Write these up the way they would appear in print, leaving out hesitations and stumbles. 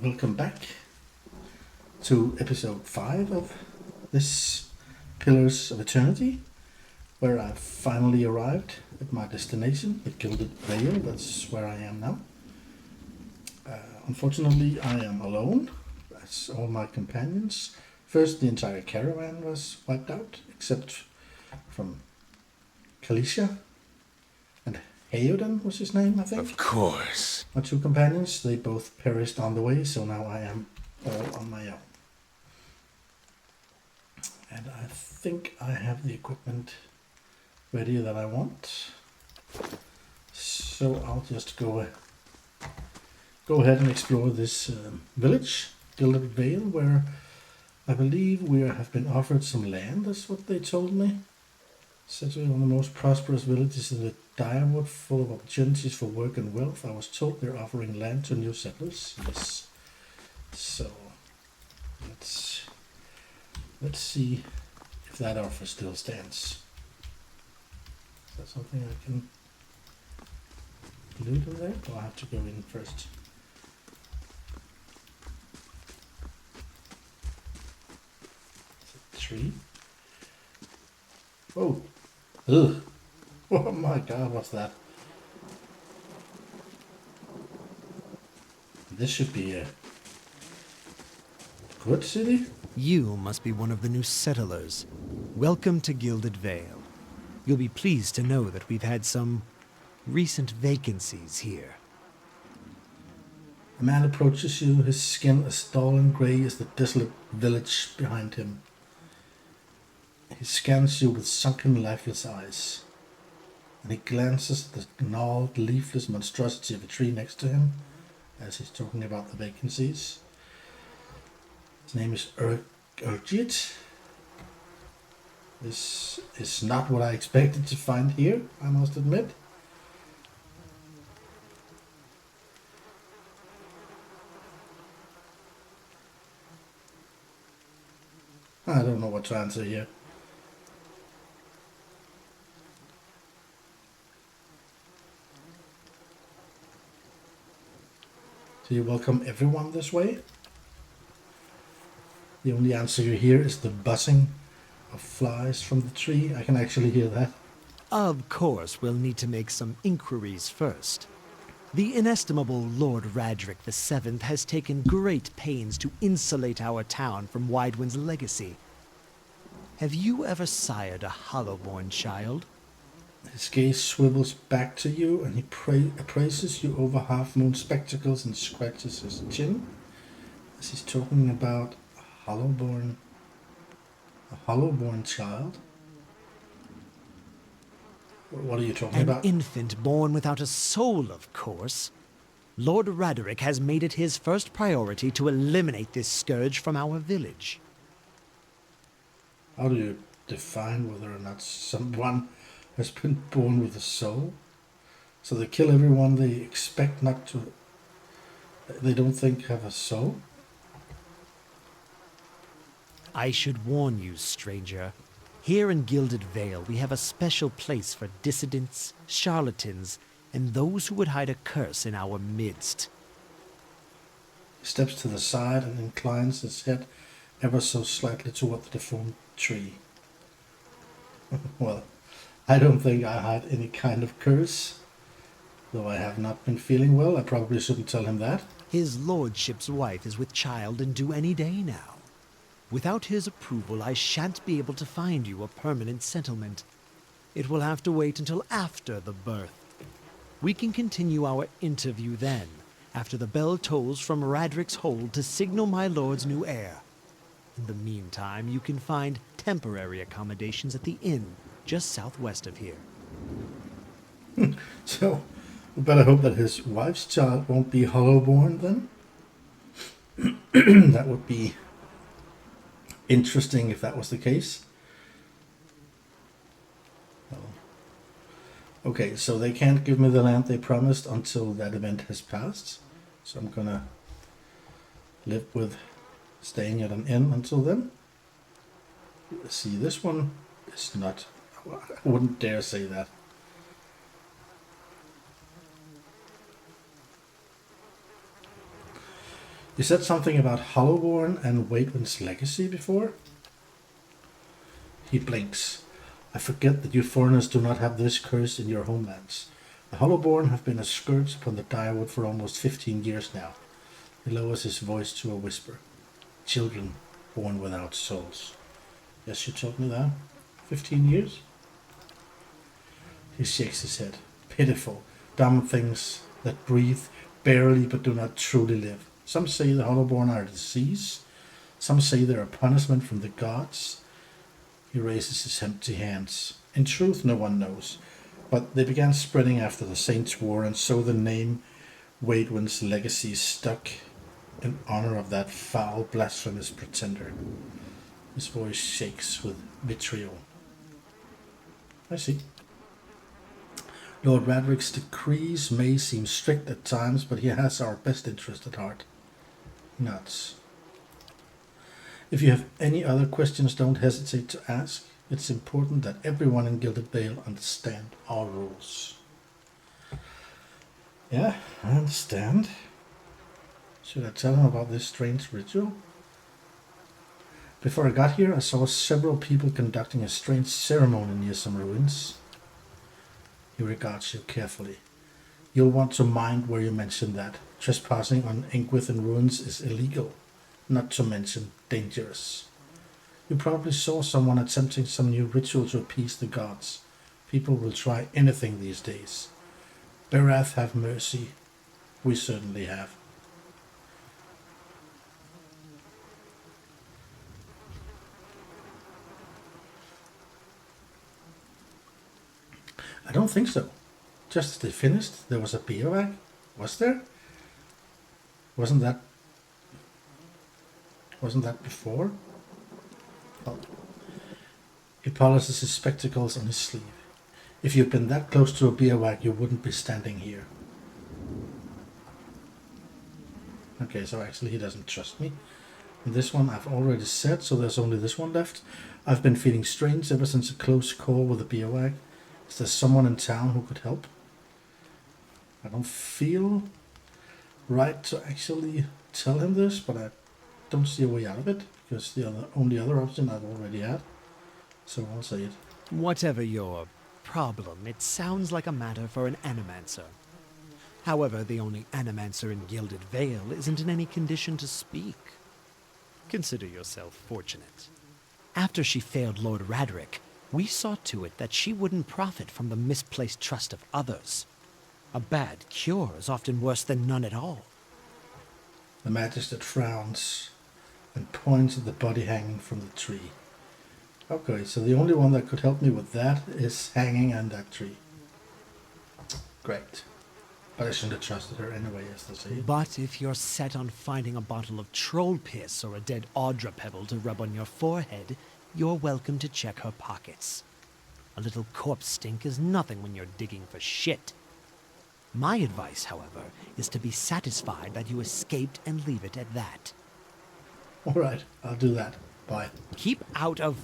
Welcome back to episode 5 of this Pillars of Eternity, where I've finally arrived at my destination, the Gilded Vale. That's where I am now. Unfortunately, I am alone, as all my companions. First, the entire caravan was wiped out, except from Calisca and Heodan was his name, I think. Of course. My two companions, they both perished on the way, so now I am all on my own. And I think I have the equipment ready that I want. So I'll just go ahead and explore this village, Gilded Vale, where I believe we have been offered some land, that's what they told me. Said we're one of the most prosperous villages in the Direwood, full of opportunities for work and wealth. I was told they're offering land to new settlers. Yes. So let's see if that offer still stands. Is that something I can loot in there? Or I have to go in first? Is it 3? Oh! Ugh! Oh my god, what's that? This should be a good city? You must be one of the new settlers. Welcome to Gilded Vale. You'll be pleased to know that we've had some recent vacancies here. A man approaches you, his skin as dull and grey as the desolate village behind him. He scans you with sunken, lifeless eyes, and he glances at the gnarled, leafless monstrosity of a tree next to him as he's talking about the vacancies. His name is Urgit. This is not what I expected to find here, I must admit. I don't know what to answer here. Do you welcome everyone this way? The only answer you hear is the buzzing of flies from the tree. I can actually hear that. Of course, we'll need to make some inquiries first. The inestimable Lord Radric VII has taken great pains to insulate our town from Widewind's legacy. Have you ever sired a Hollowborn child? His gaze swivels back to you, and he appraises you over half-moon spectacles and scratches his chin as he's talking about a Hollowborn child. What are you talking An about? infant born without a soul, of course. Lord Radric has made it his first priority to eliminate this scourge from our village. How do you define whether or not someone has been born with a soul? So they kill everyone they expect not to, they don't think have a soul? I should warn you, stranger. Here in Gilded Vale, we have a special place for dissidents, charlatans, and those who would hide a curse in our midst. He steps to the side and inclines his head ever so slightly toward the deformed tree. Well, I don't think I had any kind of curse. Though I have not been feeling well, I probably shouldn't tell him that. His lordship's wife is with child and due any day now. Without his approval, I shan't be able to find you a permanent settlement. It will have to wait until after the birth. We can continue our interview then, after the bell tolls from Radric's hold to signal my lord's new heir. In the meantime, you can find temporary accommodations at the inn just southwest of here. So, we better hope that his wife's child won't be hollowborn then. That would be interesting if that was the case. Okay, so they can't give me the land they promised until that event has passed. So I'm gonna live with staying at an inn until then. See, this one is not... I wouldn't dare say that. You said something about Hollowborn and Waitwin's legacy before? He blinks. I forget that you foreigners do not have this curse in your homelands. The Hollowborn have been a scourge upon the Direwood for almost 15 years now. He lowers his voice to a whisper. Children born without souls. Yes, you told me that. 15 years? He shakes his head. Pitiful, dumb things that breathe barely but do not truly live. Some say the Hollowborn are a disease. Some say they're a punishment from the gods. He raises his empty hands. In truth, no one knows. But they began spreading after the Saints' War, and so the name Waidwin's legacy stuck in honor of that foul, blasphemous pretender. His voice shakes with vitriol. I see. Lord Radric's decrees may seem strict at times, but he has our best interest at heart. He nods. If you have any other questions, don't hesitate to ask. It's important that everyone in Gilded Vale understand our rules. Yeah, I understand. Should I tell him about this strange ritual? Before I got here, I saw several people conducting a strange ceremony near some ruins. He regards you carefully. You'll want to mind where you mention that. Trespassing on Inkwithen ruins is illegal, not to mention dangerous. You probably saw someone attempting some new ritual to appease the gods. People will try anything these days. Berath have mercy. We certainly have. I don't think so. Just as they finished, there was a Biavac. Was there? Wasn't that before? Oh. He polishes his spectacles on his sleeve. If you'd been that close to a Biavac, you wouldn't be standing here. Okay, so actually he doesn't trust me. And this one I've already said, so there's only this one left. I've been feeling strange ever since a close call with a Biavac. Is there someone in town who could help? I don't feel right to actually tell him this, but I don't see a way out of it, because the only other option I've already had. So I'll say it. Whatever your problem, it sounds like a matter for an animancer. However, the only animancer in Gilded Vale isn't in any condition to speak. Consider yourself fortunate. After she failed Lord Radric, we saw to it that she wouldn't profit from the misplaced trust of others. A bad cure is often worse than none at all. The magistrate frowns and points at the body hanging from the tree. Okay, so the only one that could help me with that is hanging on that tree. Great. But I shouldn't have trusted her anyway, as they say. But if you're set on finding a bottle of troll piss or a dead Audra pebble to rub on your forehead, you're welcome to check her pockets. A little corpse stink is nothing when you're digging for shit. My advice, however, is to be satisfied that you escaped and leave it at that. All right, I'll do that. Bye. Keep out of...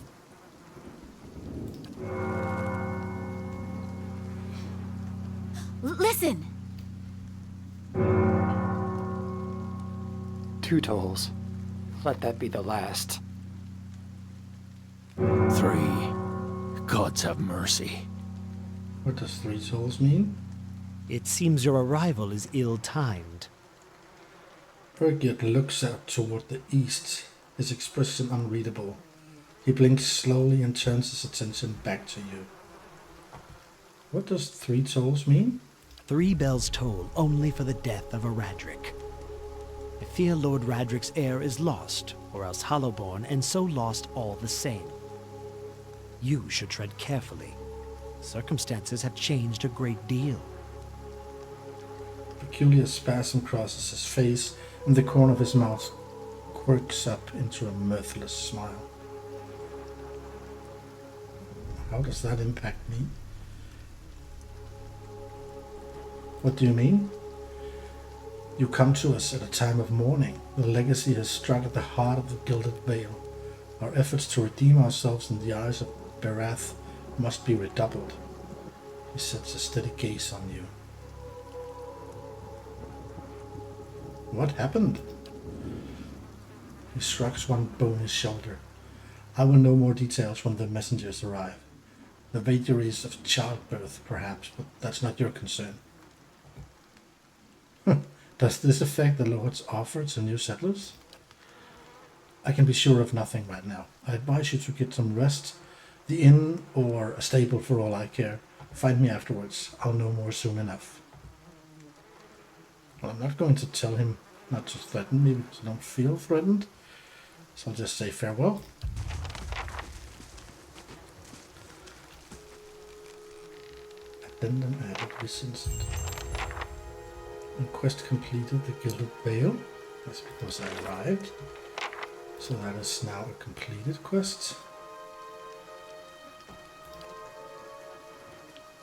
Listen! 2 tolls. Let that be the last. 3. Gods have mercy. What does 3 souls mean? It seems your arrival is ill-timed. Urgit looks out toward the east, his expression unreadable. He blinks slowly and turns his attention back to you. What does 3 souls mean? 3 bells toll only for the death of a Radric. I fear Lord Radric's heir is lost, or else Hollowborn, and so lost all the same. You should tread carefully. Circumstances have changed a great deal. A peculiar spasm crosses his face, and the corner of his mouth quirks up into a mirthless smile. How does that impact me? What do you mean? You come to us at a time of mourning. The legacy has struck at the heart of the Gilded Vale. Our efforts to redeem ourselves in the eyes of Berath must be redoubled. He sets a steady gaze on you. What happened? He shrugs one bony shoulder. I will know more details when the messengers arrive. The vagaries of childbirth, perhaps, but that's not your concern. Does this affect the Lord's offer to new settlers? I can be sure of nothing right now. I advise you to get some rest. The inn or a stable for all I care. Find me afterwards. I'll know more soon enough. Well, I'm not going to tell him not to threaten me because I don't feel threatened. So I'll just say farewell. Addendum added recent. Quest completed the Gilded Vale. That's because I arrived. So that is now a completed quest.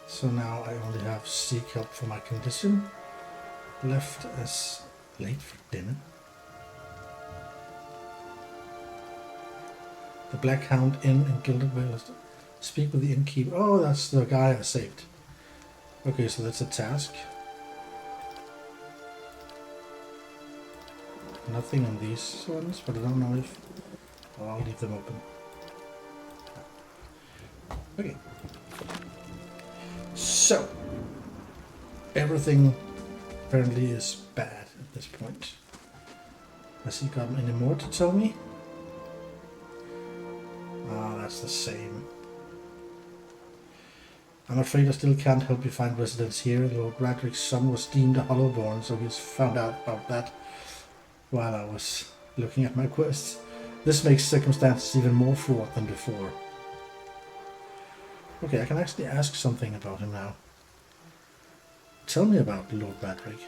So now I only have seek help for my condition left as late for dinner. The Black Hound Inn in Gilded Vale. Speak with the innkeeper. Oh, that's the guy I saved. Okay, so that's a task. Nothing on these ones, but I don't know if... Well, I'll leave them open. Okay. So, everything apparently is bad at this point. Has he got any more to tell me? Ah, that's the same. I'm afraid I still can't help you find residence here. Lord Radric's son was deemed a hollowborn, so he's found out about that while I was looking at my quests. This makes circumstances even more fraught than before. Okay, I can actually ask something about him now. Tell me about Lord Radric.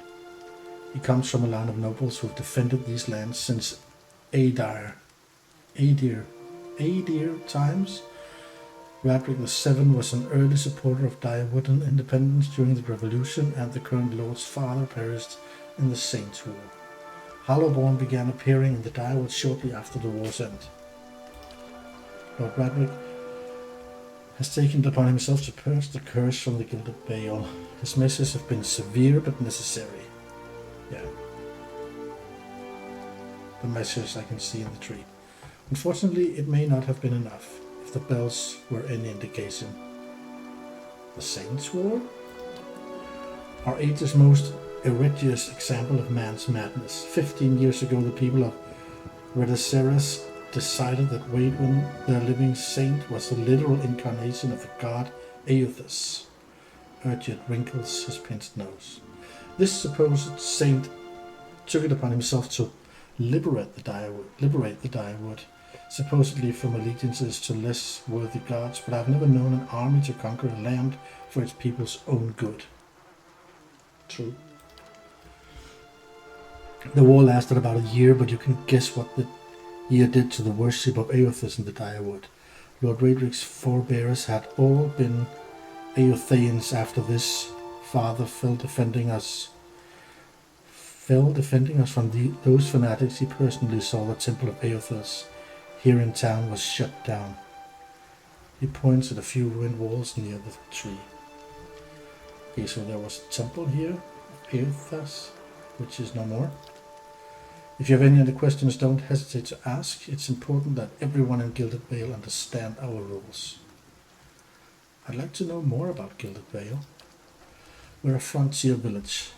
He comes from a line of nobles who have defended these lands since Adir times. Radric VII was an early supporter of Diawoodan independence during the Revolution, and the current Lord's father perished in the Saints' War. Hollowborn began appearing in the Direwood shortly after the war's end. Lord Radric has taken it upon himself to purge the curse from the Gilded Vale. His measures have been severe but necessary. Yeah. The measures I can see in the tree. Unfortunately, it may not have been enough, if the bells were any indication. The Saints' War? Our age's most egregious example of man's madness. 15 years ago, the people of Redaceres decided that Waidwin, their living saint, was the literal incarnation of the god Eothas. Urgid wrinkles his pinched nose. This supposed saint took it upon himself to liberate the Direwood, supposedly from allegiances to less worthy gods, but I've never known an army to conquer a land for its people's own good. True. The war lasted about a year, but you can guess what the year did to the worship of Eothas in the Direwood. Lord Radric's forebears had all been Eothaians after this. Father fell defending us from those fanatics. He personally saw the temple of Eothas here in town was shut down. He points at a few ruined walls near the tree. Okay, so there was a temple here, Eothas, which is no more. If you have any other questions, don't hesitate to ask. It's important that everyone in Gilded Vale understand our rules. I'd like to know more about Gilded Vale. We're a frontier village,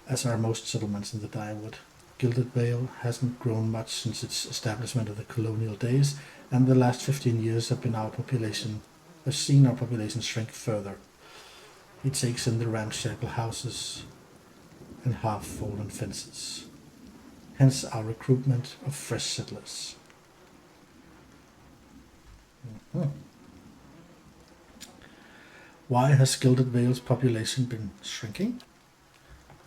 as are most settlements in the Direwood. Gilded Vale hasn't grown much since its establishment of the colonial days, and the last 15 years have seen our population shrink further. It takes in the ramshackle houses and half-fallen fences. Hence our recruitment of fresh settlers. Why has Gilded Vale's population been shrinking?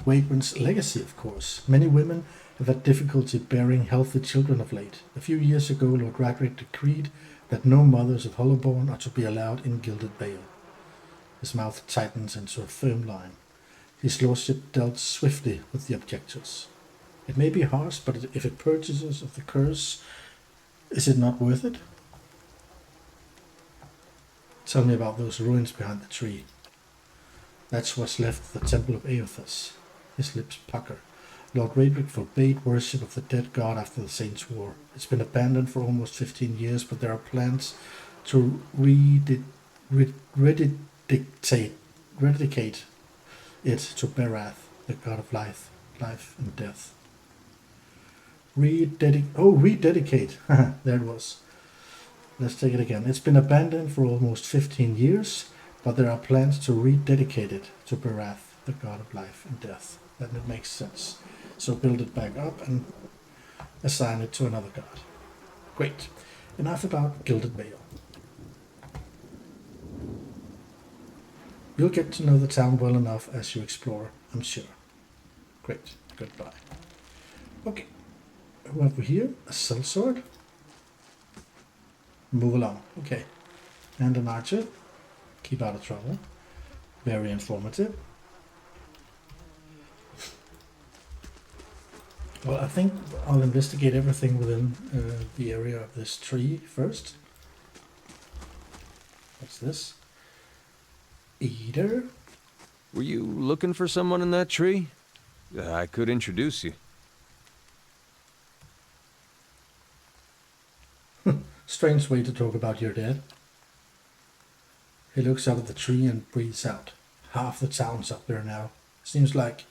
Waidwin's legacy, of course. Many women have had difficulty bearing healthy children of late. A few years ago, Lord Radric decreed that no mothers of Hollowborn are to be allowed in Gilded Vale. His mouth tightens into a firm line. His lordship dealt swiftly with the objectors. It may be harsh, but if it purges us of the curse, is it not worth it? Tell me about those ruins behind the tree. That's what's left of the temple of Eothas. His lips pucker. Lord Raedric forbade worship of the dead god after the Saints' War. It's been abandoned for almost 15 years, but there are plans to rededicate it to Berath, the god of life and death. Rededicate. There it was. Let's take it again. It's been abandoned for almost 15 years, but there are plans to rededicate it to Berath, the god of life and death. Then it makes sense. So build it back up and assign it to another god. Great. Enough about Gilded Vale. You'll get to know the town well enough as you explore, I'm sure. Great. Goodbye. Okay. Who have we here? A sellsword? Move along. Okay. And an archer. Keep out of trouble. Very informative. Well, I think I'll investigate everything within the area of this tree first. What's this? Eater? Were you looking for someone in that tree? I could introduce you. Strange way to talk about your dead. He looks out at the tree and breathes out. Half the town's up there now. Seems like.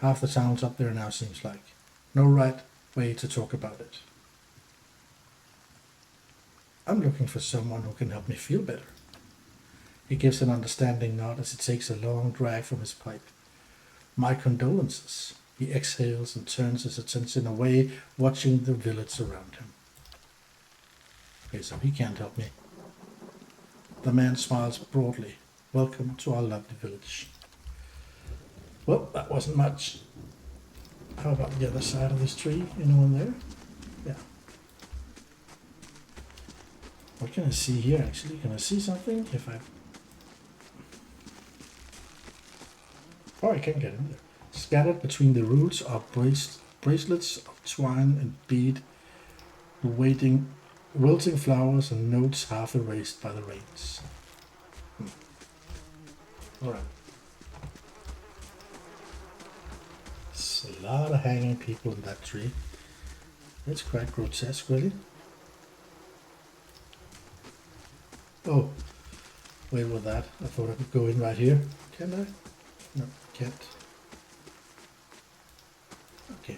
Half the town's up there now, seems like. No right way to talk about it. I'm looking for someone who can help me feel better. He gives an understanding nod as he takes a long drag from his pipe. My condolences. He exhales and turns his attention away, watching the village around him. Okay, so he can't help me. The man smiles broadly. Welcome to our lovely village. Well, that wasn't much. How about the other side of this tree? Anyone there? Yeah. What can I see here, actually? Can I see something? Oh, I can get in there. Scattered between the roots are bracelets of twine and bead, wilting flowers and notes half erased by the rains. Alright. There's a lot of hanging people in that tree. It's quite grotesque, really. Oh, wait with that. I thought I could go in right here. Can I? No, can't. Okay.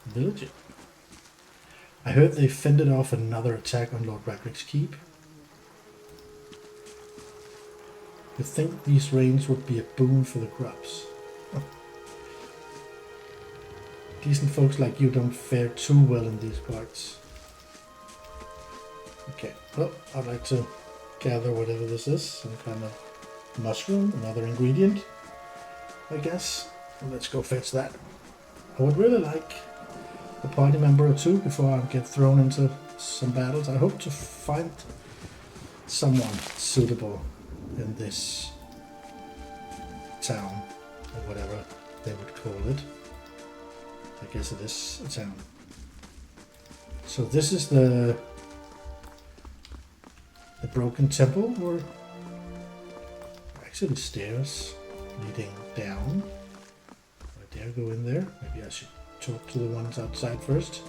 Village. I heard they fended off another attack on Lord Raedric's keep. You'd think these rains would be a boon for the crops. Oh. Decent folks like you don't fare too well in these parts. Okay, well, I'd like to gather whatever this is. Some kind of mushroom, another ingredient, I guess. Well, let's go fetch that. I would really like a party member or two before I get thrown into some battles. I hope to find someone suitable in this town, or whatever they would call it. I guess it is a town. So this is the broken temple, or actually stairs leading down. I dare go in there. Maybe I should talk to the ones outside first.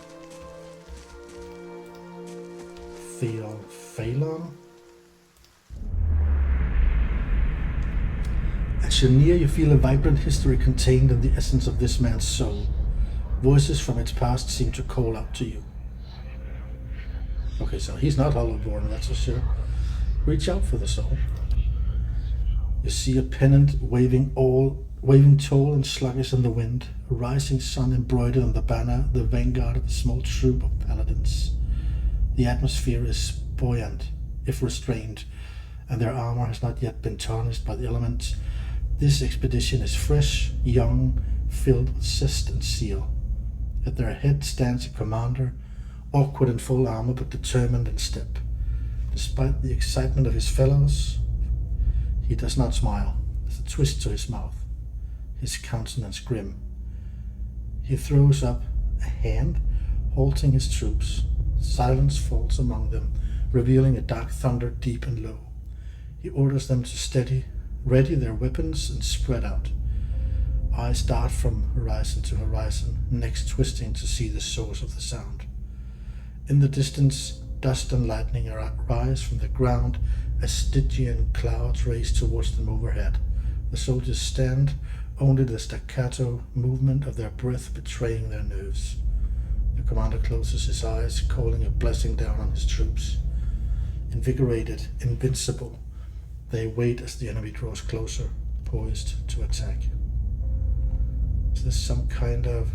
Phalon. As you near, you feel a vibrant history contained in the essence of this man's soul. Voices from its past seem to call out to you. Okay, so he's not Hollowborn, that's for sure. Reach out for the soul. You see a pennant waving tall and sluggish in the wind, a rising sun embroidered on the banner, the vanguard of a small troop of paladins. The atmosphere is buoyant, if restrained, and their armor has not yet been tarnished by the elements. This expedition is fresh, young, filled with zest and zeal. At their head stands a commander, awkward in full armor but determined in step. Despite the excitement of his fellows, he does not smile. There's a twist to his mouth, his countenance grim. He throws up a hand, halting his troops. Silence falls among them, revealing a dark thunder deep and low. He orders them to ready their weapons and spread out. Eyes dart from horizon to horizon, necks twisting to see the source of the sound. In the distance, dust and lightning rise from the ground as Stygian clouds race towards them overhead. The soldiers stand, only the staccato movement of their breath betraying their nerves. The commander closes his eyes, calling a blessing down on his troops. Invigorated, invincible, they wait as the enemy draws closer, poised to attack. Is this some kind of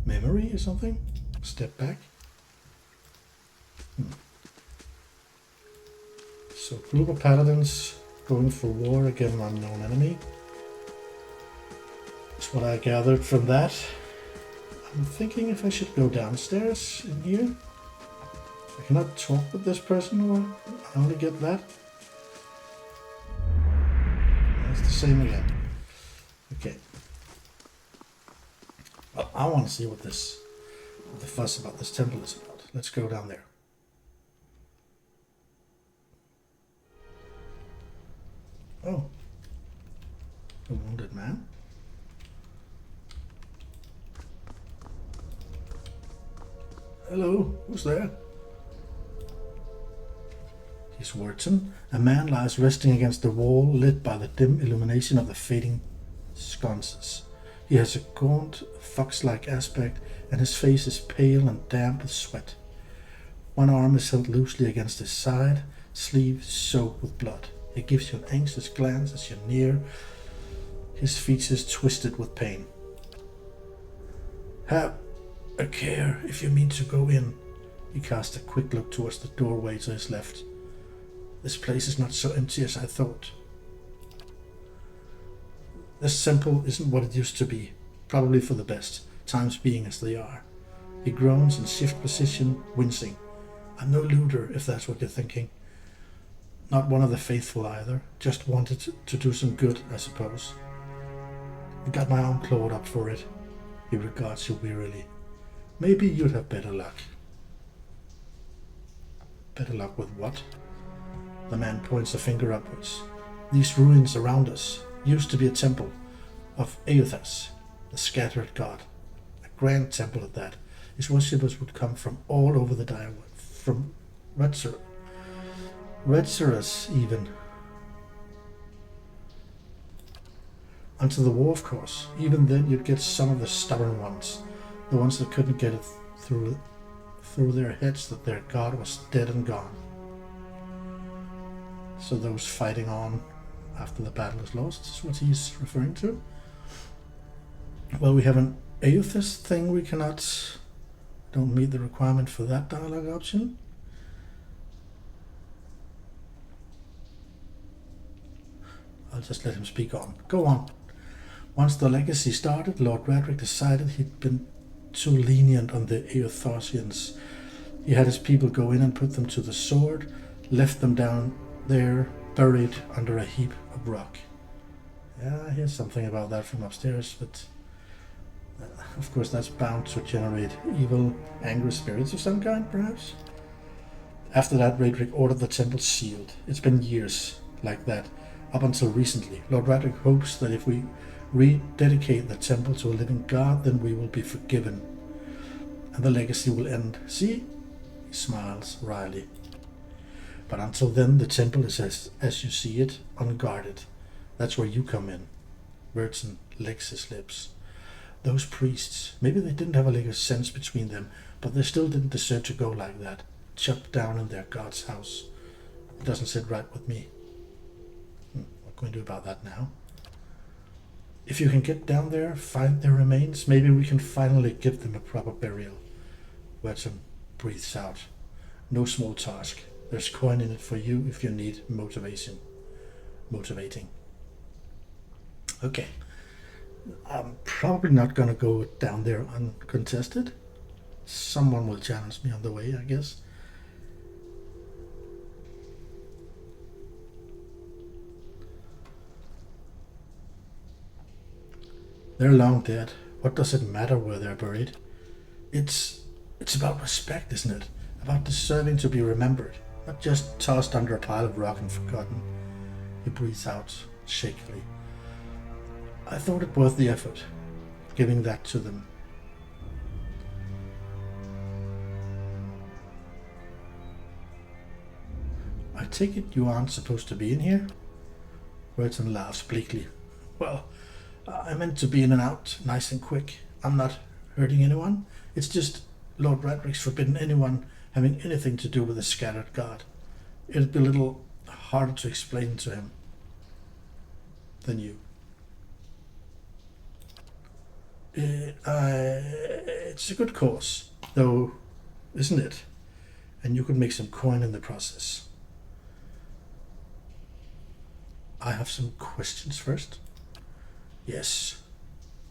memory or something? Step back. So, group of paladins going for war against an unknown enemy. That's what I gathered from that. I'm thinking if I should go downstairs in here. I cannot talk with this person, or I only get that. It's the same again. Okay. Well, I want to see what the fuss about this temple is about. Let's go down there. Oh. A wounded man? Hello, who's there? He's Wurton. A man lies resting against the wall, lit by the dim illumination of the fading sconces. He has a gaunt, fox-like aspect, and his face is pale and damp with sweat. One arm is held loosely against his side, sleeve soaked with blood. He gives you an anxious glance as you near, his features twisted with pain. Have a care if you mean to go in. He casts a quick look towards the doorway to his left. This place is not so empty as I thought. This temple isn't what it used to be, probably for the best, times being as they are. He groans in shift position, wincing. I'm no looter, if that's what you're thinking. Not one of the faithful either, just wanted to do some good, I suppose. I got my arm clawed up for it. He regards you wearily. Maybe you'd have better luck. Better luck with what? The man points a finger upwards. These ruins around us used to be a temple of Eothas, the scattered god. A grand temple at that. His worshippers would come from all over the Dire, from Redcerus even. Unto the war, of course. Even then you'd get some of the stubborn ones. The ones that couldn't get it through their heads that their god was dead and gone. So those fighting on after the battle is lost is what he's referring to. Well, we have an Eothas thing we don't meet the requirement for that dialogue option. I'll just let him speak on. Go on. Once the legacy started, Lord Radric decided he'd been too lenient on the Eothasians. He had his people go in and put them to the sword, left them down there, buried under a heap of rock. Yeah, I hear something about that from upstairs, but of course that's bound to generate evil, angry spirits of some kind, perhaps? After that, Radric ordered the temple sealed. It's been years like that, up until recently. Lord Radric hopes that if we rededicate the temple to a living god, then we will be forgiven, and the legacy will end. See? He smiles wryly. But until then, the temple is as you see it, unguarded. That's where you come in. Wurton licks his lips. Those priests, maybe they didn't have a lick of sense between them, but they still didn't deserve to go like that, chopped down in their god's house. It doesn't sit right with me. What can we do about that now? If you can get down there, find their remains, maybe we can finally give them a proper burial. Wurton breathes out. No small task. There's coin in it for you if you need motivating. Okay. I'm probably not going to go down there uncontested. Someone will challenge me on the way, I guess. They're long dead. What does it matter where they're buried? It's about respect, isn't it? About deserving to be remembered, not just tossed under a pile of rock and forgotten. He breathes out shakily. I thought it worth the effort, giving that to them. I take it you aren't supposed to be in here? Burton laughs bleakly. Well, I meant to be in and out, nice and quick. I'm not hurting anyone. It's just Lord Radric's forbidden anyone having anything to do with the scattered guard. It'd be a little harder to explain to him than you. It's a good cause, though, isn't it? And you could make some coin in the process. I have some questions first. Yes.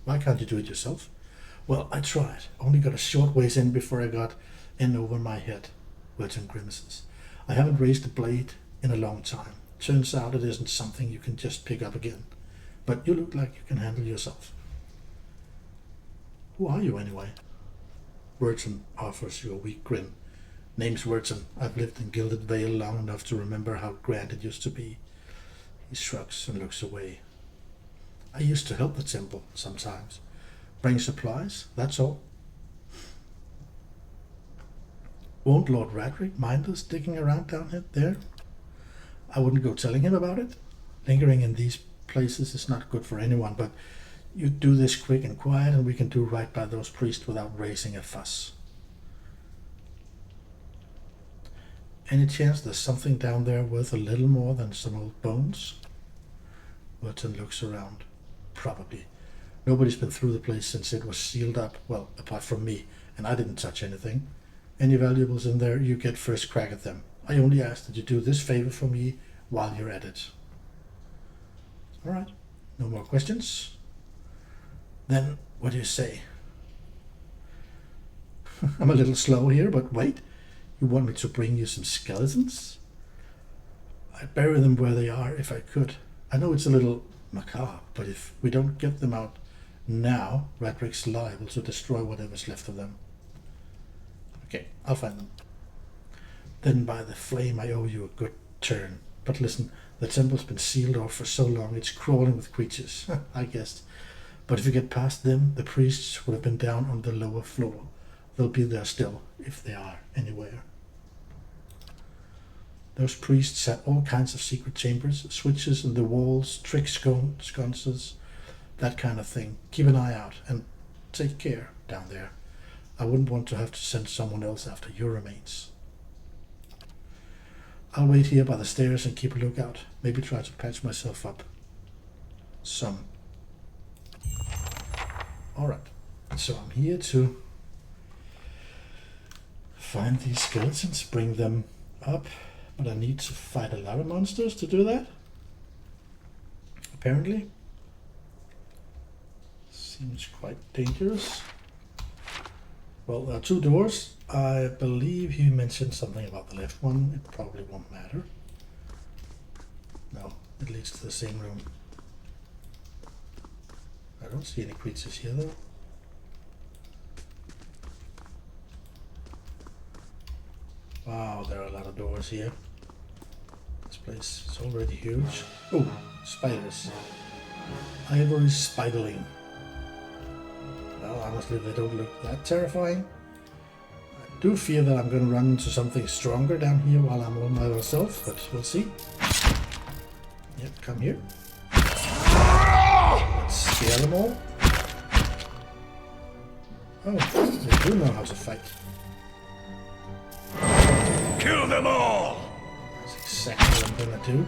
Why can't you do it yourself? Well, I tried. Only got a short ways in before I got in over my head. Wilton grimaces. I haven't raised a blade in a long time. Turns out it isn't something you can just pick up again. But you look like you can handle yourself. Who are you anyway? Wilton offers you a weak grin. Name's Wilton. I've lived in Gilded Vale long enough to remember how grand it used to be. He shrugs and looks away. I used to help the temple sometimes. Bring supplies, that's all. Won't Lord Radric mind us digging around down there? I wouldn't go telling him about it. Lingering in these places is not good for anyone, but you do this quick and quiet and we can do right by those priests without raising a fuss. Any chance there's something down there worth a little more than some old bones? Wilton looks around. Probably. Nobody's been through the place since it was sealed up, well, apart from me, and I didn't touch anything. Any valuables in there, you get first crack at them. I only ask that you do this favor for me while you're at it. All right. No more questions? Then, what do you say? I'm a little slow here, but wait. You want me to bring you some skeletons? I'd bury them where they are if I could. I know it's a little macabre, but if we don't get them out now, Radric's liable to destroy whatever's left of them. Okay, I'll find them. Then by the flame I owe you a good turn. But listen, the temple's been sealed off for so long it's crawling with creatures, I guessed. But if you get past them, the priests would have been down on the lower floor. They'll be there still, if they are anywhere. Those priests had all kinds of secret chambers, switches in the walls, trick sconces, that kind of thing. Keep an eye out and take care down there. I wouldn't want to have to send someone else after your remains. I'll wait here by the stairs and keep a lookout. Maybe try to patch myself up. Some. Alright, so I'm here to find these skeletons, bring them up. But I need to fight a lot of monsters to do that. Apparently. Seems quite dangerous. Well, there are two doors. I believe he mentioned something about the left one. It probably won't matter. No, it leads to the same room. I don't see any creatures here though. Wow, there are a lot of doors here. This place is already huge. Oh, spiders. Ivory spiderling. Well, honestly, they don't look that terrifying. I do fear that I'm going to run into something stronger down here while I'm all by myself, but we'll see. Yep, come here. Let's scare them all. Oh, they do know how to fight. Kill them all! That's exactly what I'm gonna do.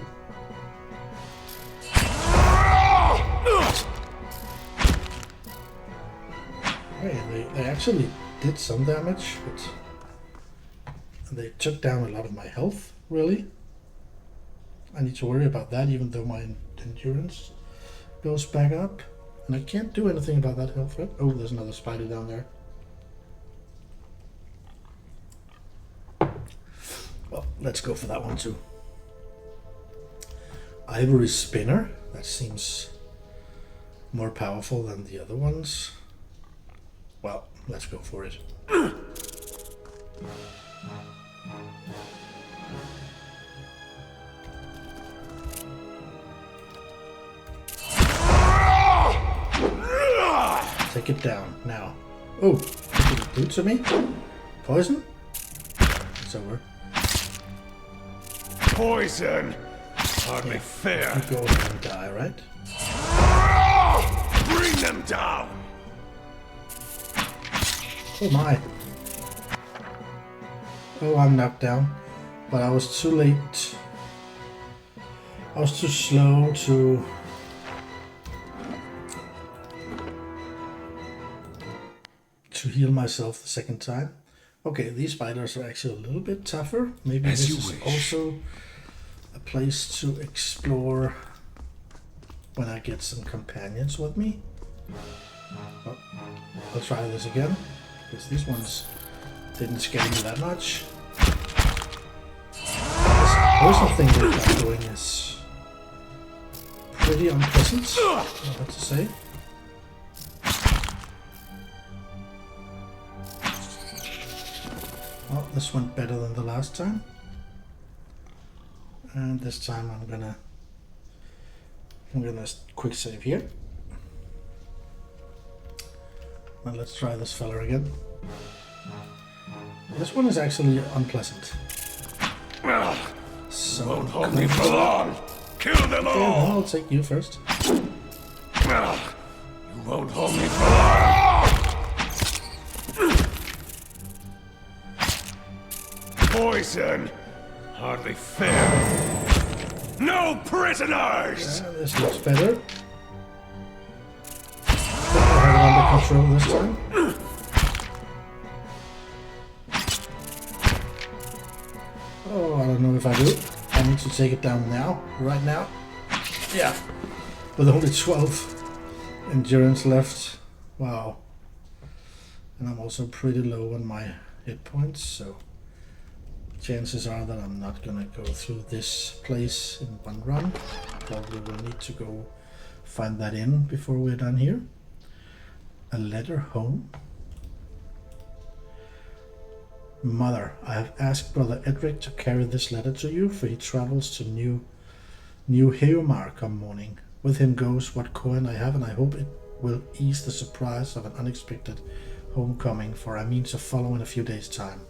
Hey, they actually did some damage, but they took down a lot of my health, really. I need to worry about that even though my endurance goes back up. And I can't do anything about that health, right? Oh, there's another spider down there. Well, let's go for that one too. Ivory spinner. That seems more powerful than the other ones. Well, let's go for it. take it down now. Oh, what did it do to me? Poison? It's over. Poison! Hardly fair. You go ahead and die, right? Bring them down! Oh my. Oh, I'm knocked down. But I was too late. I was too slow to... heal myself the second time. Okay, these spiders are actually a little bit tougher. Maybe As this you is wish. also a place to explore when I get some companions with me. Oh, I'll try this again, because these ones didn't scare me that much. This poison thing that I'm doing is pretty unpleasant, I have to say. Well, this went better than the last time. And this time I'm gonna quick save here. Now let's try this fella again. This one is actually unpleasant. So Won't hold me for long! Kill them okay, all! I'll take you first. You won't hold me for long! Poison! Hardly fair. No prisoners! Yeah, this looks better. I think I have it under control this time. Oh, I don't know if I do. I need to take it down now, right now. Yeah, with only 12 endurance left. Wow. And I'm also pretty low on my hit points, so chances are that I'm not gonna go through this place in one run. Probably will need to go find that inn before we're done here. A letter home. Mother, I have asked Brother Edric to carry this letter to you, for he travels to New Heodan come morning. With him goes what coin I have, and I hope it will ease the surprise of an unexpected homecoming, for I mean to follow in a few days' time.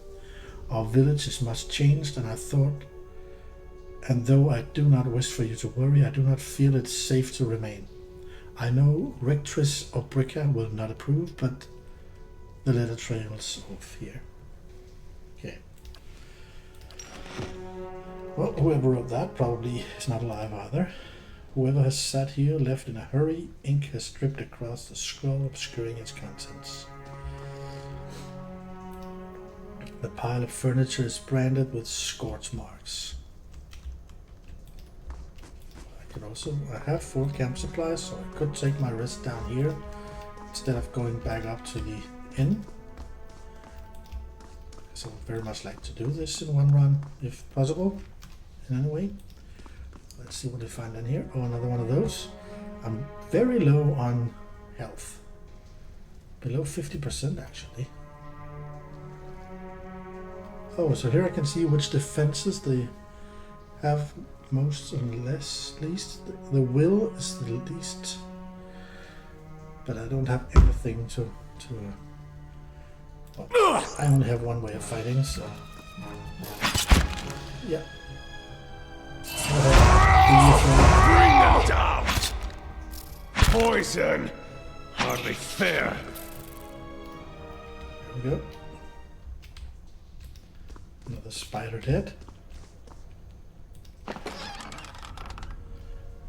Our village is much changed, and though I do not wish for you to worry, I do not feel it's safe to remain. I know Rectress Obrica will not approve, but the letter trails off here. Okay. Well, whoever wrote that probably is not alive either. Whoever has sat here left in a hurry. Ink has dripped across the scroll, obscuring its contents. The pile of furniture is branded with scorch marks. I have full camp supplies, so I could take my rest down here instead of going back up to the inn. So I would very much like to do this in one run, if possible, in any way. Let's see what we find in here. Oh, another one of those. I'm very low on health. Below 50% actually. Oh, so here I can see which defenses they have most and least. The will is the least, but I don't have anything to well, I only have one way of fighting, so yeah. Bring them down! Poison! Hardly fair. There we go. Another spider dead.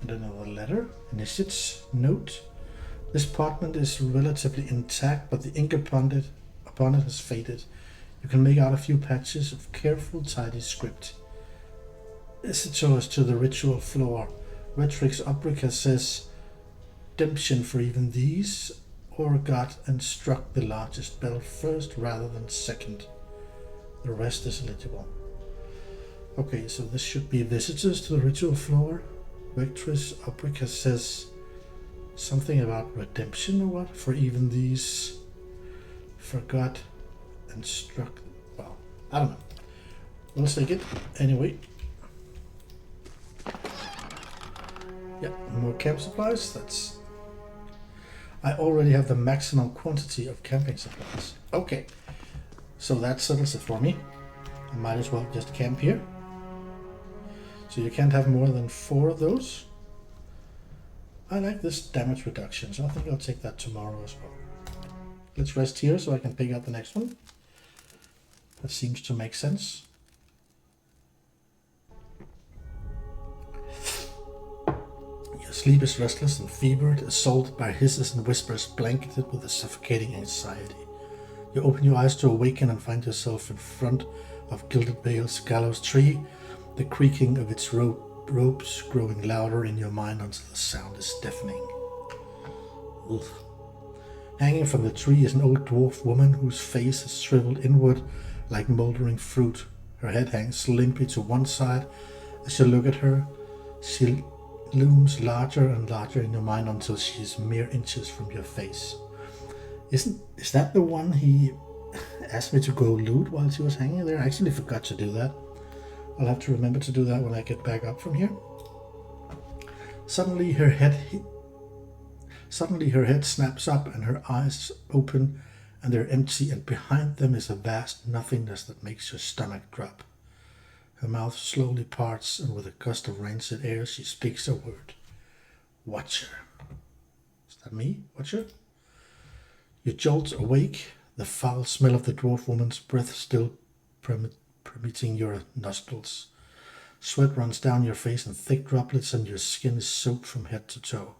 And another letter. Initiate's note. This parchment is relatively intact, but the ink upon it has faded. You can make out a few patches of careful, tidy script. Visitors to the ritual floor. Retrix Obrica says, "Redemption for even these, or got and struck the largest bell first rather than second. The rest is illegible." Okay, so this should be visitors to the ritual floor. Rectress Obrica says something about redemption or what? For even these forgot and struck. Well, I don't know. We'll take it anyway. Yeah, more camp supplies. I already have the maximum quantity of camping supplies. Okay, so that settles it for me. I might as well just camp here. So you can't have more than 4 of those. I like this damage reduction, so I think I'll take that tomorrow as well. Let's rest here so I can pick out the next one. That seems to make sense. Your sleep is restless and fevered, assaulted by hisses and whispers, blanketed with a suffocating anxiety. You open your eyes to awaken and find yourself in front of Gilded Vale's gallows tree, the creaking of its ropes growing louder in your mind until the sound is deafening. Ugh. Hanging from the tree is an old dwarf woman whose face is shriveled inward like moldering fruit. Her head hangs limply to one side. As you look at her, she looms larger and larger in your mind until she is mere inches from your face. Is that the one he asked me to go loot while she was hanging there? I actually forgot to do that. I'll have to remember to do that when I get back up from here. Suddenly her head snaps up and her eyes open, and they're empty, and behind them is a vast nothingness that makes your stomach drop. Her mouth slowly parts, and with a gust of rancid air she speaks a word. Watcher. Is that me, Watcher? You jolt awake, the foul smell of the dwarf woman's breath still permeating your nostrils. Sweat runs down your face in thick droplets, and your skin is soaked from head to toe.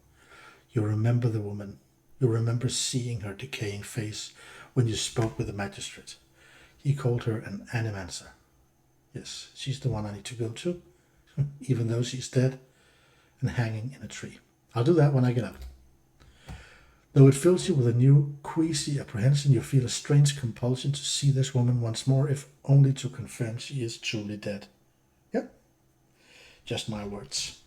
You remember the woman. You remember seeing her decaying face when you spoke with the magistrate. He called her an animancer. Yes, she's the one I need to go to, even though she's dead and hanging in a tree. I'll do that when I get up. Though it fills you with a new, queasy apprehension, you feel a strange compulsion to see this woman once more, if only to confirm she is truly dead. Yep, just my words.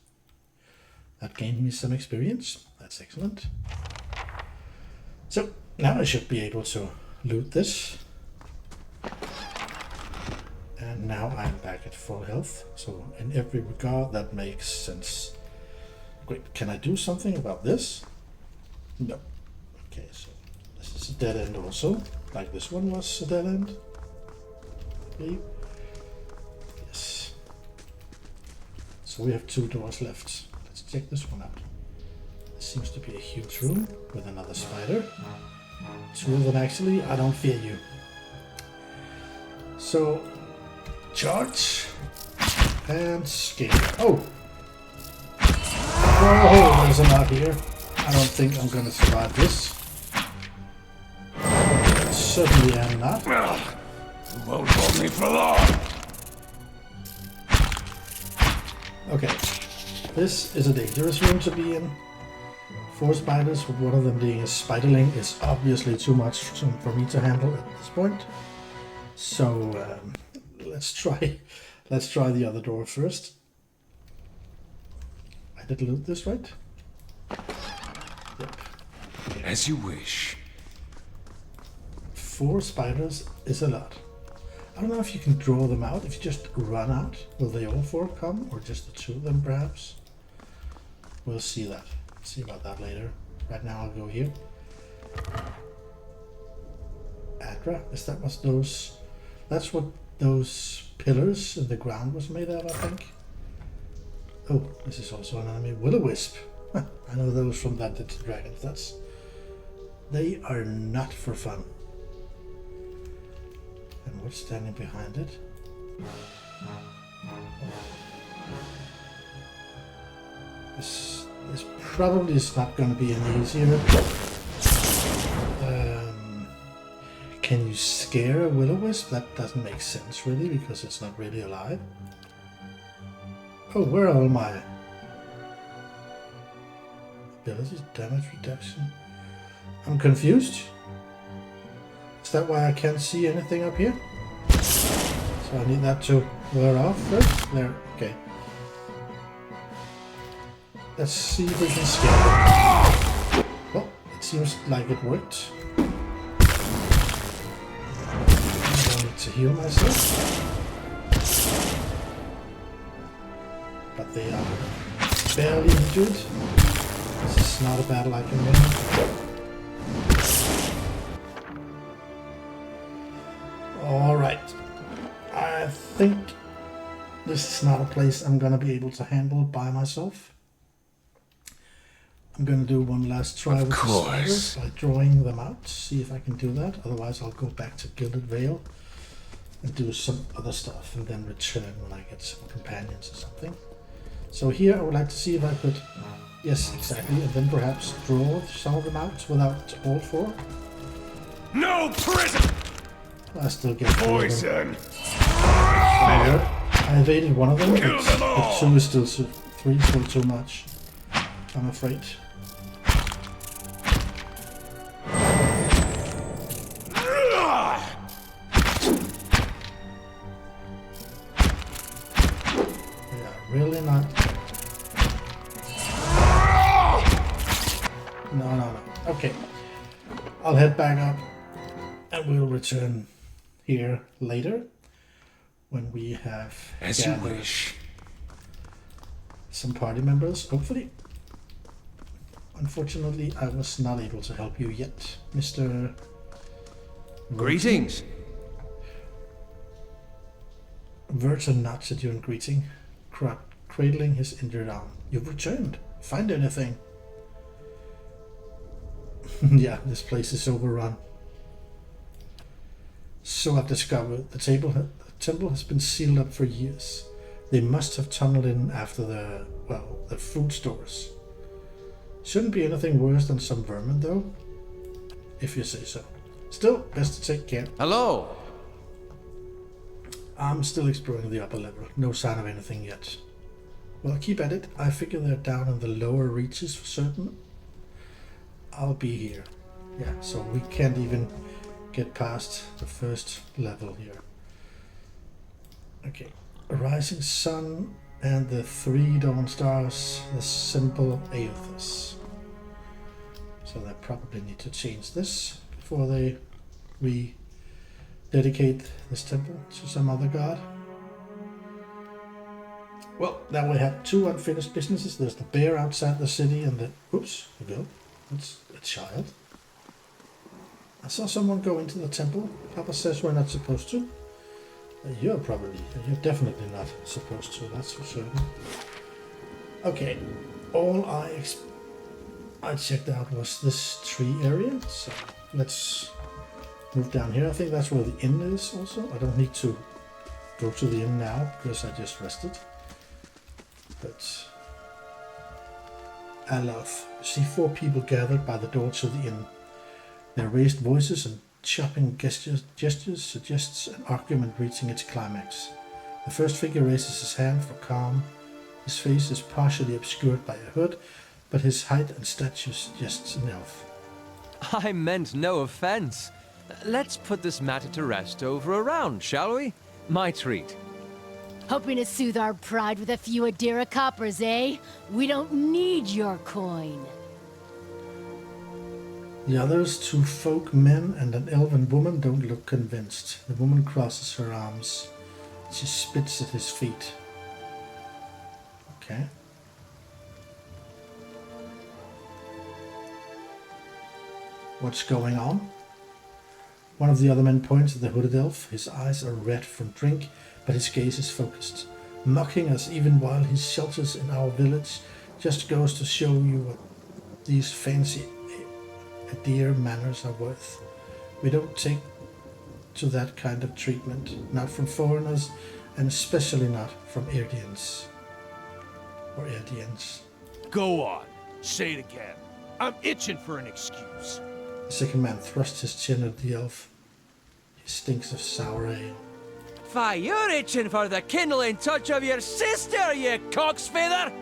That gained me some experience. That's excellent. So, now I should be able to loot this. And now I'm back at full health. So, in every regard, that makes sense. Great, can I do something about this? No. Okay, so this is a dead end also, like this one was a dead end. Okay. Yes. So we have 2 doors left. Let's check this one out. This seems to be a huge room with another spider. 2 of them actually. I don't fear you. So, charge and scale. Oh! Whoa, there's a lot here. I don't think I'm gonna survive this. Certainly am not. You won't hold me for long. Okay, this is a dangerous room to be in. 4 spiders, with one of them being a spiderling, is obviously too much for me to handle at this point. So let's try the other door first. I did loot this, right? Yep. Okay. As you wish. 4 spiders is a lot. I don't know if you can draw them out. If you just run out, will they all 4 come? Or just the 2 of them, perhaps? We'll see that. See about that later. Right now I'll go here. Adra, is that what those... That's what those pillars in the ground was made of, I think. Oh, this is also an enemy. Will-o-wisp. I know those from Dungeons and Dragons. That's... They are not for fun. And what's standing behind it? This probably is not going to be any easier. Can you scare a will-o-wisp? That doesn't make sense really, because it's not really alive. Oh, where are all my abilities? Damage reduction. I'm confused. Is that why I can't see anything up here? So I need that to wear off first. There, okay. Let's see if we can scare them. Well, it seems like it worked. I don't need to heal myself. But they are barely injured. This is not a battle I can win. This is not a place I'm gonna be able to handle by myself. I'm gonna do one last try with the spiders by drawing them out, see if I can do that. Otherwise I'll go back to Gilded Vale and do some other stuff and then return when I get some companions or something. So here I would like to see if I could, yes, exactly, and then perhaps draw some of them out without all four. No prison! I still get Poison! I evaded one of them, Kill them all! but two is still three is still too much, I'm afraid. Really not. No. Okay. I'll head back up and we'll return here later when we have As you gathered wish. some party members, hopefully. Unfortunately, I was not able to help you yet, Mr. Greetings. Verton nods at you in greeting, cradling his injured arm. You've returned. Find anything? Yeah, this place is overrun. So I've discovered the temple has been sealed up for years. They must have tunneled in after the food stores. Shouldn't be anything worse than some vermin, though, if you say so. Still, best to take care. Hello. I'm still exploring the upper level. No sign of anything yet. Well, keep at it. I figure they're down in the lower reaches for certain. I'll be here. Yeah, so we can't even get past the first level here. Okay. A rising sun and the 3 dawn stars, the simple Aethys. So they probably need to change this before they rededicate this temple to some other god. Well, now we have 2 unfinished businesses. There's the bear outside the city and the... Oops, the girl. It's a child. I saw someone go into the temple. Papa says we're not supposed to. You're definitely not supposed to, that's for certain. Okay, all I checked out was this tree area, so let's move down here. I think that's where the inn is also. I don't need to go to the inn now because I just rested. But I love. See 4 people gathered by the door to the inn. Their raised voices and chopping gestures suggests an argument reaching its climax. The first figure raises his hand for calm. His face is partially obscured by a hood, but his height and stature suggests an elf. I meant no offense. Let's put this matter to rest over a round, shall we? My treat. Hoping to soothe our pride with a few Adira coppers, eh? We don't need your coin. The others, 2 folk men and an elven woman, don't look convinced. The woman crosses her arms. She spits at his feet. Okay. What's going on? One of the other men points at the hooded elf. His eyes are red from drink, but his gaze is focused. Mocking us even while he shelters in our village just goes to show you what these fancy Adir manners are worth. We don't take to that kind of treatment, not from foreigners, and especially not from Erdians. Or Erdians. Go on. Say it again. I'm itching for an excuse. The second man thrusts his chin at the elf. He stinks of sour ale. Fie, you're itching for the kindling touch of your sister, you cock's feather!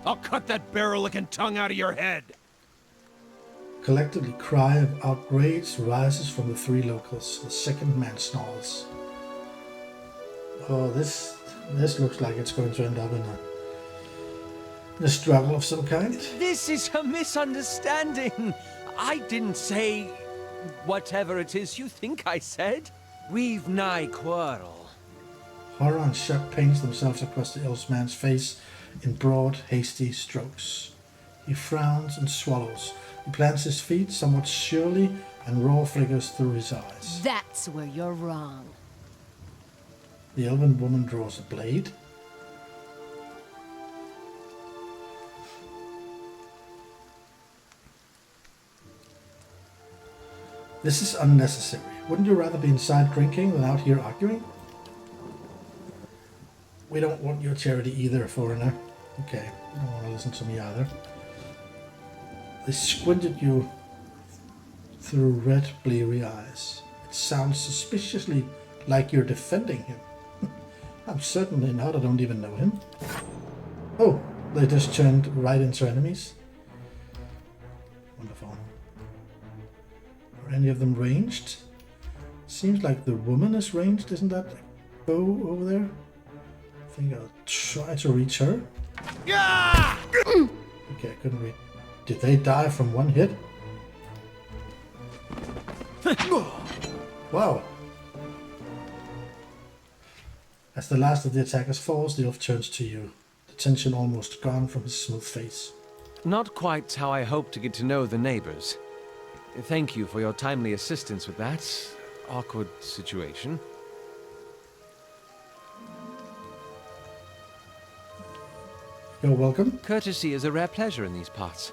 I'll cut that barrel-licking tongue out of your head. Collectively cry of outrage rises from the 3 locals. The second man snarls. Oh, this looks like it's going to end up in a struggle of some kind. This is a misunderstanding. I didn't say whatever it is you think I said. We've nigh quarrel. Horror and shock paints themselves across the elf man's face in broad, hasty strokes. He frowns and swallows. He plants his feet somewhat surely, and raw flickers through his eyes. That's where you're wrong. The elven woman draws a blade. This is unnecessary. Wouldn't you rather be inside drinking than out here arguing? We don't want your charity either, foreigner. Okay, you don't want to listen to me either. They squint at you through red, bleary eyes. It sounds suspiciously like you're defending him. I'm certainly not. I don't even know him. Oh, they just turned right into enemies. Wonderful. Are any of them ranged? Seems like the woman is ranged. Isn't that bow over there? I think I'll try to reach her. Okay, I couldn't reach. Did they die from one hit? Wow. As the last of the attackers falls, the elf turns to you, the tension almost gone from his smooth face. Not quite how I hoped to get to know the neighbors. Thank you for your timely assistance with that awkward situation. You're welcome. Courtesy is a rare pleasure in these parts,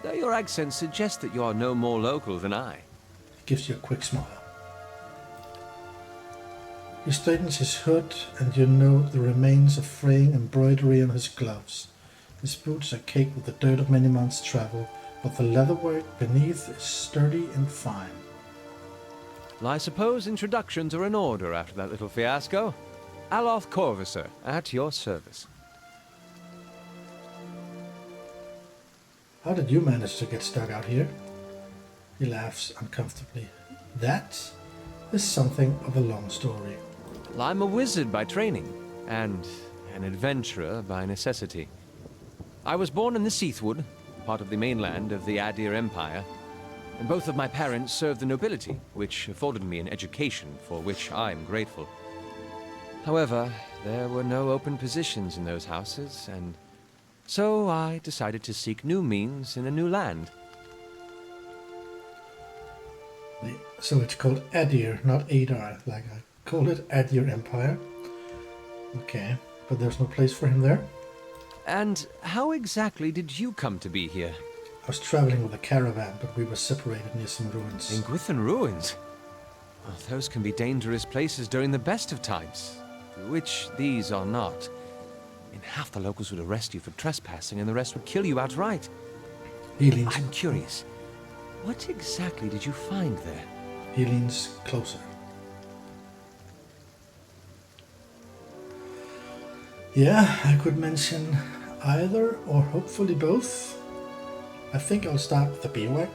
though your accent suggests that you are no more local than I. Gives you a quick smile. He straightens his hood, and you note the remains of fraying embroidery on his gloves. His boots are caked with the dirt of many months' travel, but the leatherwork beneath is sturdy and fine. Well, I suppose introductions are in order after that little fiasco. Aloth Corvisor, at your service. How did you manage to get stuck out here? He laughs uncomfortably. That is something of a long story. Well, I'm a wizard by training, and an adventurer by necessity. I was born in the Seathwood, part of the mainland of the Adir Empire, and both of my parents served the nobility, which afforded me an education for which I'm grateful. However, there were no open positions in those houses, and so I decided to seek new means in a new land. So it's called Adir, not Adar, like I call it Adir Empire. Okay, but there's no place for him there? And how exactly did you come to be here? I was traveling with a caravan, but we were separated near some ruins. In Gwithan ruins? Well, those can be dangerous places during the best of times, which these are not. In half the locals would arrest you for trespassing and the rest would kill you outright. He leans, I'm curious, what exactly did you find there? he leans closer. Yeah, I could mention either or hopefully both. I think I'll start with the Biavac.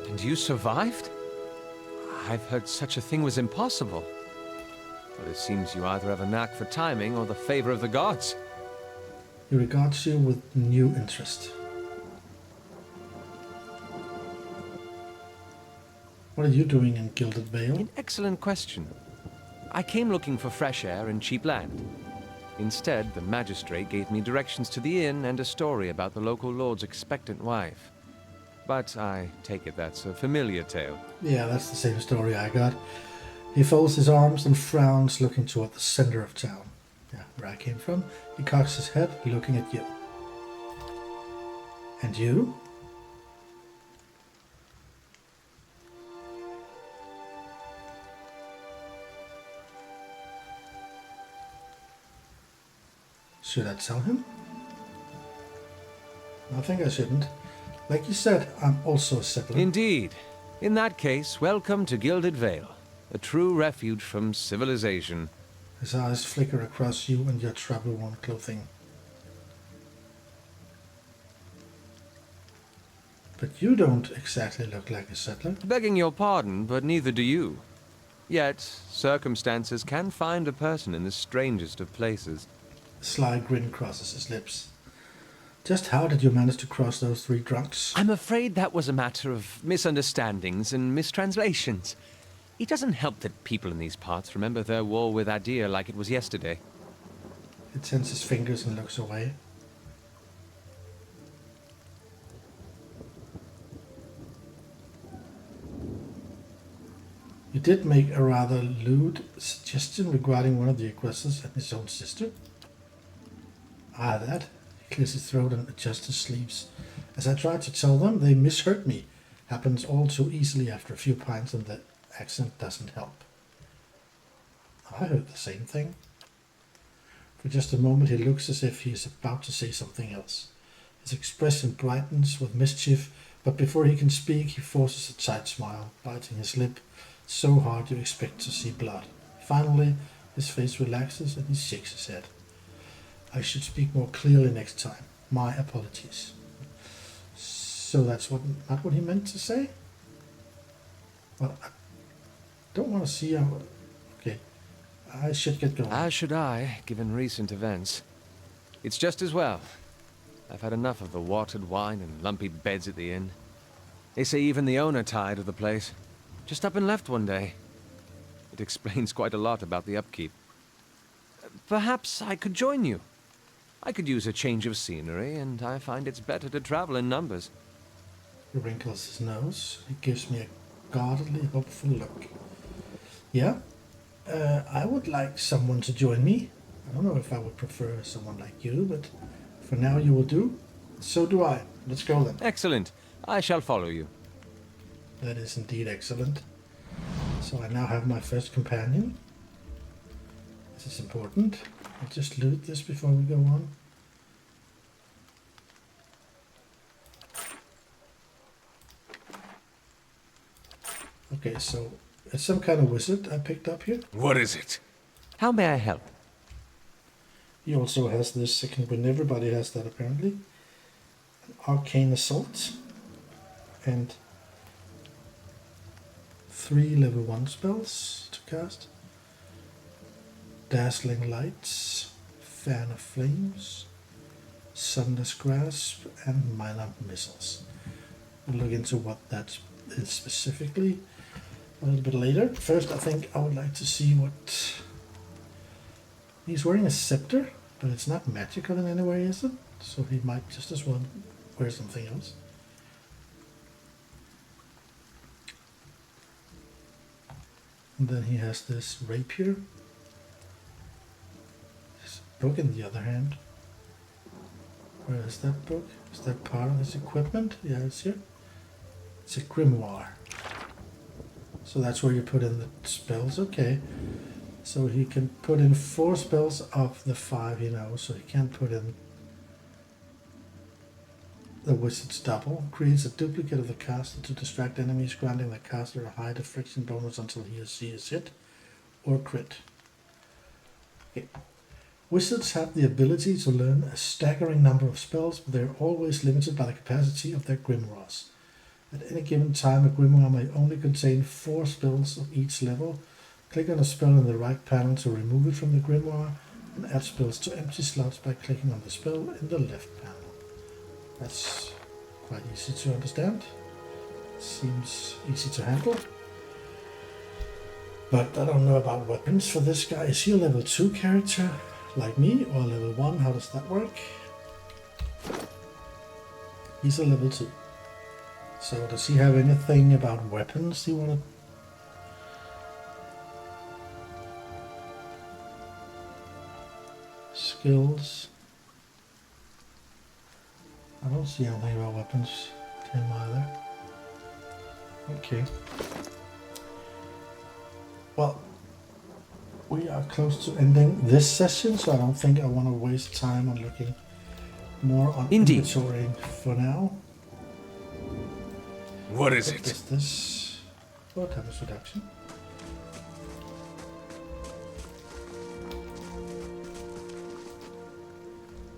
And you survived? I've heard such a thing was impossible. But it seems you either have a knack for timing or the favor of the gods. He regards you with new interest. What are you doing in Gilded Vale? An excellent question. I came looking for fresh air and cheap land. Instead, the magistrate gave me directions to the inn and a story about the local lord's expectant wife. But I take it that's a familiar tale. Yeah, that's the same story I got. He folds his arms and frowns, looking toward the center of town. Yeah, where I came from. He cocks his head, looking at you. And you? Should I tell him? I think I shouldn't. Like you said, I'm also a settler. Indeed. In that case, welcome to Gilded Vale, a true refuge from civilization. His eyes flicker across you and your travel-worn clothing. But you don't exactly look like a settler. Begging your pardon, but neither do you. Yet, circumstances can find a person in the strangest of places. A sly grin crosses his lips. Just how did you manage to cross those three drunks? I'm afraid that was a matter of misunderstandings and mistranslations. It doesn't help that people in these parts remember their war with Adir like it was yesterday. He tenses his fingers and looks away. You did make a rather lewd suggestion regarding one of the occurences and his own sister. Ah, that. He clears his throat and adjusts his sleeves. As I tried to tell them, they misheard me. Happens all too easily after a few pints, and the accent doesn't help. I heard the same thing. For just a moment he looks as if he is about to say something else. His expression brightens with mischief, but before he can speak he forces a tight smile, biting his lip so hard you expect to see blood. Finally, his face relaxes and he shakes his head. I should speak more clearly next time. My apologies. So that's not what he meant to say? Well, I don't want to see how... Okay, I should get going. As should I, given recent events. It's just as well. I've had enough of the watered wine and lumpy beds at the inn. They say even the owner tired of the place. Just up and left one day. It explains quite a lot about the upkeep. Perhaps I could join you. I could use a change of scenery, and I find it's better to travel in numbers. He wrinkles his nose. He gives me a guardedly hopeful look. Yeah, I would like someone to join me. I don't know if I would prefer someone like you, but for now you will do. So do I. Let's go then. Excellent. I shall follow you. That is indeed excellent. So I now have my first companion. This is important. I'll just loot this before we go on. Okay, so it's some kind of wizard I picked up here. What is it? How may I help? He also has this, when everybody has that apparently. An arcane assault. And 3 level 1 spells to cast. Dazzling Lights, Fan of Flames, Sunless Grasp, and Minor Missiles. We'll look into what that is specifically a little bit later. First, I think I would like to see what... He's wearing a scepter, but it's not magical in any way, is it? So he might just as well wear something else. And then he has this rapier. His book in the other hand. Where is that book? Is that part of his equipment? Yeah, it's here. It's a grimoire. So that's where you put in the spells. Okay. So he can put in 4 spells of the 5 he knows. So he can't put in the wizard's double. Creates a duplicate of the caster to distract enemies, granting the caster a high deflection bonus until he or she is hit or crit. Okay. Wizards have the ability to learn a staggering number of spells, but they are always limited by the capacity of their grimoires. At any given time, a grimoire may only contain 4 spells of each level. Click on a spell in the right panel to remove it from the grimoire, and add spells to empty slots by clicking on the spell in the left panel. That's quite easy to understand. Seems easy to handle. But I don't know about weapons for this guy. Is he a level 2 character like me, or level 1? How does that work? He's a level 2. So does he have anything about weapons he wanted? Skills. I don't see anything about weapons to him either. Okay. Well, we are close to ending this session, so I don't think I want to waste time on looking more on inventory for now. What is What it? is this? Oh, damage reduction.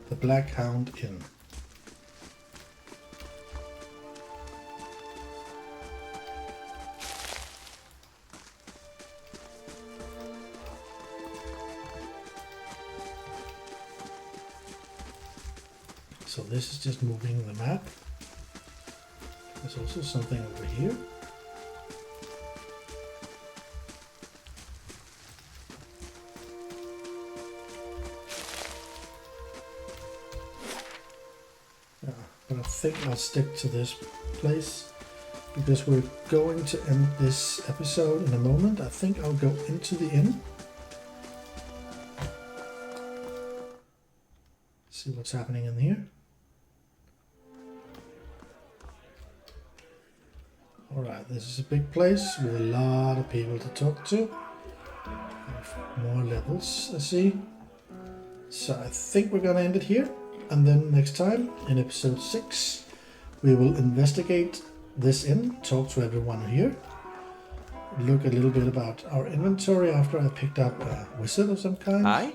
The Black Hound Inn. So this is just moving the map. There's also something over here. Yeah, but I think I'll stick to this place because we're going to end this episode in a moment. I think I'll go into the inn. See what's happening in here. Alright, this is a big place with a lot of people to talk to. More levels, I see. So I think we're gonna end it here. And then next time, in episode 6, we will investigate this inn, talk to everyone here, look a little bit about our inventory after I picked up a wizard of some kind. Aye?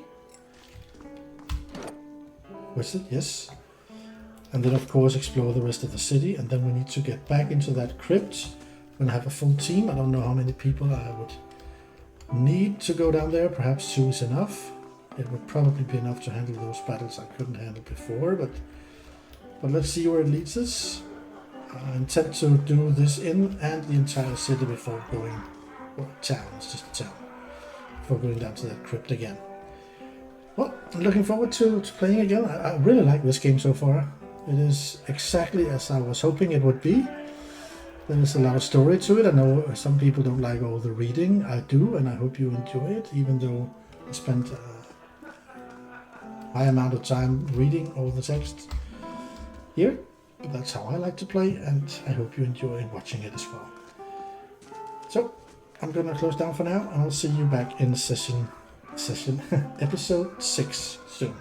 Wizard, yes. And then of course explore the rest of the city, and then we need to get back into that crypt. We're gonna have a full team. I don't know how many people I would need to go down there. Perhaps 2 is enough. It would probably be enough to handle those battles I couldn't handle before, but let's see where it leads us. I intend to do this inn and the entire city before going, well, town, it's just a town, before going down to that crypt again. Well, I'm looking forward to playing again. I really like this game so far. It is exactly as I was hoping it would be. There's a lot of story to it. I know some people don't like all the reading. I do, and I hope you enjoy it, even though I spent a high amount of time reading all the text here. But that's how I like to play, and I hope you enjoy watching it as well. So, I'm gonna close down for now, and I'll see you back in session episode 6 soon.